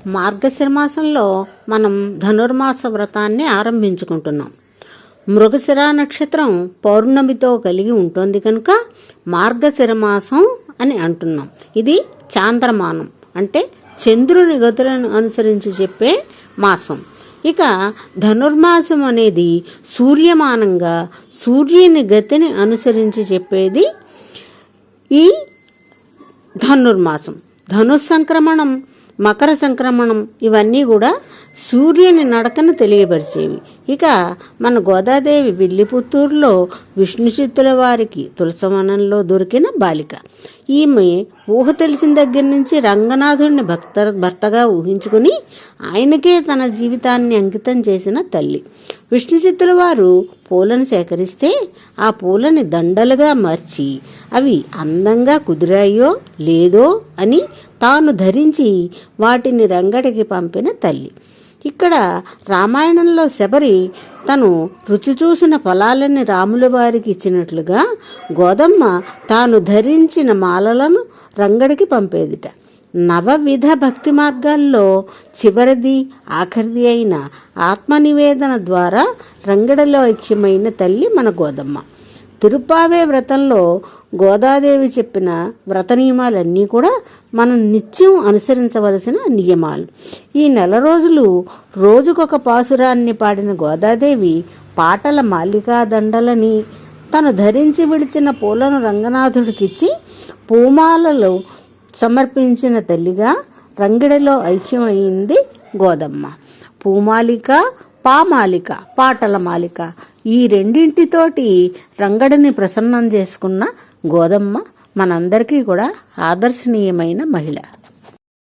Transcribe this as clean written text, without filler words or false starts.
మార్గశిర మాసంలో మనం ధనుర్మాస వ్రతాన్ని ఆరంభించుకుంటున్నాం. మృగశిర నక్షత్రం పౌర్ణమితో కలిగి ఉంటుంది కనుక మార్గశిర మాసం అని అంటున్నాం. ఇది చాంద్రమానం అంటే చంద్రుని గతులను అనుసరించి చెప్పే మాసం. ఇక ధనుర్మాసం అనేది సూర్యమానంగా సూర్యుని గతిని అనుసరించి చెప్పేది ఈ ధనుర్మాసం. ధనుస్సంక్రమణం, మకర సంక్రమణం ఇవన్నీ కూడా సూర్యుని నడకను తెలియపరిచేవి. ఇక మన గోదాదేవి విల్లిపుత్తూరులో విష్ణు చిత్తుల వారికి తులసవనంలో దొరికిన బాలిక. ఈమె ఊహ తెలిసిన దగ్గర నుంచి రంగనాథుడిని భర్తగా ఊహించుకుని ఆయనకే తన జీవితాన్ని అంకితం చేసిన తల్లి. విష్ణు చిత్తుల వారు పూలను సేకరిస్తే ఆ పూలని దండలుగా మార్చి అవి అందంగా కుదిరాయో లేదో అని తాను ధరించి వాటిని రంగడికి పంపిన తల్లి. ఇక్కడ రామాయణంలో శబరి తను రుచి చూసిన ఫలాలని రాముల వారికి ఇచ్చినట్లుగా గోదమ్మ తాను ధరించిన మాలలను రంగడికి పంపేదిట. నవవిధ భక్తి మార్గాల్లో చివరిది ఆఖరిది అయిన ఆత్మనివేదన ద్వారా రంగడిలో ఐక్యమైన తల్లి మన గోదమ్మ. తిరుప్పావే వ్రతంలో గోదాదేవి చెప్పిన వ్రత నియమాలన్నీ కూడా మనం నిత్యం అనుసరించవలసిన నియమాలు. ఈ నెల రోజులు రోజుకొక పాసురాన్ని పాడిన గోదాదేవి పాటల మాలికా దండలని తను ధరించి విడిచిన పూలను రంగనాథుడికిచ్చి పూమాలలో సమర్పించిన తల్లిగా రంగిడిలో ఐక్యమైంది గోదమ్మ. పూమాలిక, పామాలిక, పాటల మాలిక ఈ రెండింటితోటి రంగడిని ప్రసన్నం చేసుకున్న గోదమ్మ మనందరికీ కూడా ఆదర్శనీయమైన మహిళ.